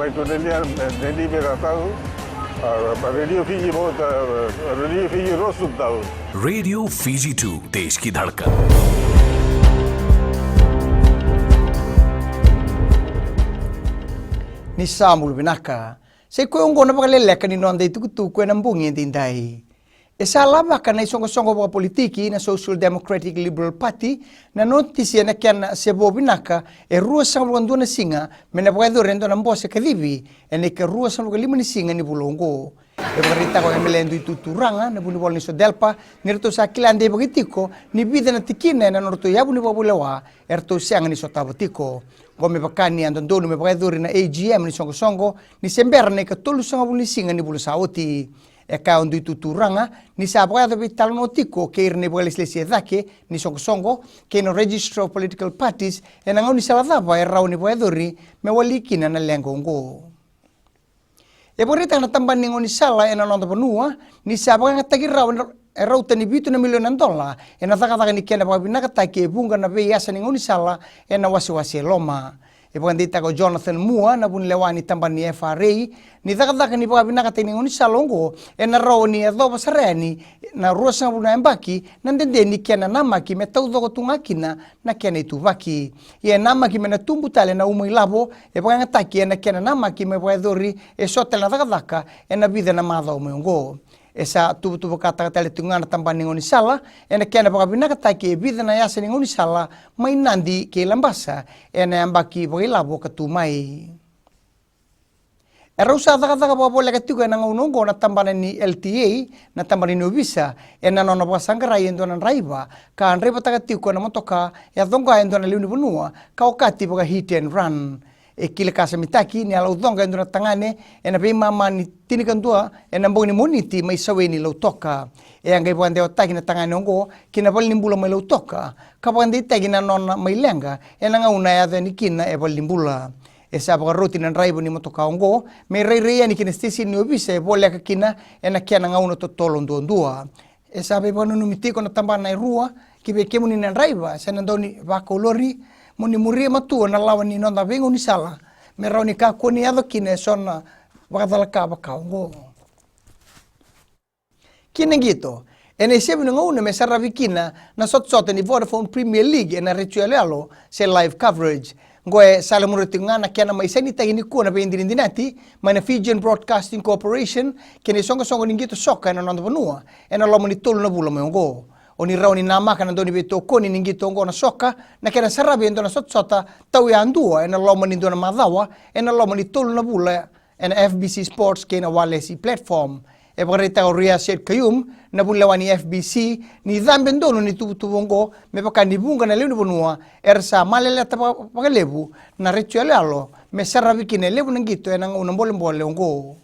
baik tu Nelly Bera tahu, radio Fiji बहुत radio Fiji रोज सुनता हूँ. रेडियो फीजी 2 देश की धड़कन. Ni Samuel Binaka. Se koe ongo na pakaleleka ni noanda i tukutu koe na mbungi e tindai. E sa lava ka na isongo-songo wa politiki na Social Democratic Liberal Party na notisia na kiana se bo Binaka e rua samlukan dua na singa me na pagaido rendo na mbose kadivi e ne ke rua samlukan lima ni singa ni bulongo. E pakarita ko emelendo i tuturanga na bunibol ni Sodelpa ni rito sa kilande bagitiko ni bida na tikina na norto yabu ni babulawa e rito sianga ni sotabotiko. Gome pakani andon donu me pagaido na AGM ni songo-songo ni sembera ne ka tolu sanga buli singa ni bulu saoti. E ka ondu i tuturanga ni sa pagaido bi talon otiko ke irne bagalislesia dake ni songo-songo ke no Register of Political Parties e na ngau ni saladapa e rau ni pagaido me walikina na lengongo. E porita na tamban ni ngoni sala e na nonda panua ni sa pagaido takirau e rauta ni bitu na milionan dola e na taka ni kena pagaido nakatake e bunga na veiasa ni ngoni sala e na wasi-wasi e loma. E pagandita ko Jonathan Mua na bunlewani tamban ni FRA ni taka ni pagaido nakatake ni ngoni salongo e na rau ni adoba sareni na ruasa buna embaki na ndende ni kena namaki me taudo tungakina na kena ituvaki. E namaki me na tumbutale na umu ilabo e pagaido taki e na kena namaki me pagaido e sotel na taka e na vida na madha umeongo. E sa tubu kata tale tungana tamban ni ngoni sala e na kena pagaido nakatake e vida na yasa ni ngoni sala mai nandi ke lambasa e na ambaki pagilabo katumai. E rausa taka papola katuka na ngaunongo na tambana ni LTA na tambana ni Obisa e na nona pasangara yendo na raiva ka raiva takatuka na motoka e adonga yendo na liuni bunua ka okati paga hit and run. E kile kasa mitaki ni ala udonga yendo na tangane e na pima mani tinikantua e na mboni moniti mai saweni lau toka. E angai pagande otaki na tangane ongo kina pali nimbula mai lau toka ka pagande itaki na nona mai lenga e na ngauna ya dhani kina e pali nimbula. E sa pakaroti na raiva ni motoka ongo me rei ni kina stesi ni Obisa e bole kina e na kia na ngauna totolo ndua. E sa pe panu numitiko na tambana e rua ki be kemu ni na raiva sa na ndoni vako lori muni muria matua na lawa ni nonda vengo ni sala me rau ni kako ni ado kina e sona wakadalaka baka ongo. Kina gito e na isiabi na ngauna me sarabi kina na sot-sot ni Vodafone Premier League e na retuale alo se live coverage. Ngoe sala muruti ngana kiana maisani tagini ko na pendiri dinati mana Fijian Broadcasting Corporation kene songo ningito soka na nonda vanua e na lomo ni tolu na bula mongo oni rauni nama kana doni beto koni ningito ngo na soka na kena sarabi endo na sot-sota tau ya andua e na lomo ni dona madawa e na lomo ni tolu na bula e na FBC Sports kena walesi platform e pakarita o ria set kayum na bunlewani FBC ni dhambe ndono ni tubongo me pakani bunga na leunu bonua ersa malele tapakalebu na retuale alo me sarabi kine lebu nangito e na mbole ongo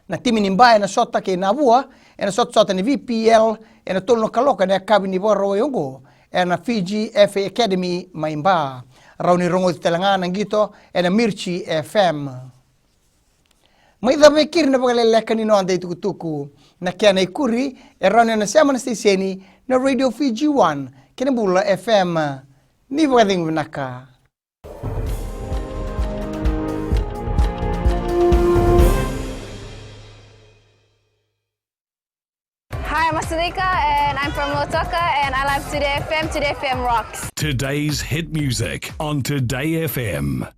na timi ni mbae na sota ke na bua e na sota ni VPL e na tolo kaloka na kabi ni boro ongo e na Fiji FA Academy maimba rauni rongo telangana nangito e na Mirchi FM. Mai dhabe kirna pagaleleka ni noanda itukutuku na kia na ikuri e rauni na sema na steseni na Radio Fiji 1 kina bula FM ni pagading vinaka. Hi, I'm Asalika and I'm from Lotoka and I love Today FM. Today FM rocks. Today's hit music on Today FM.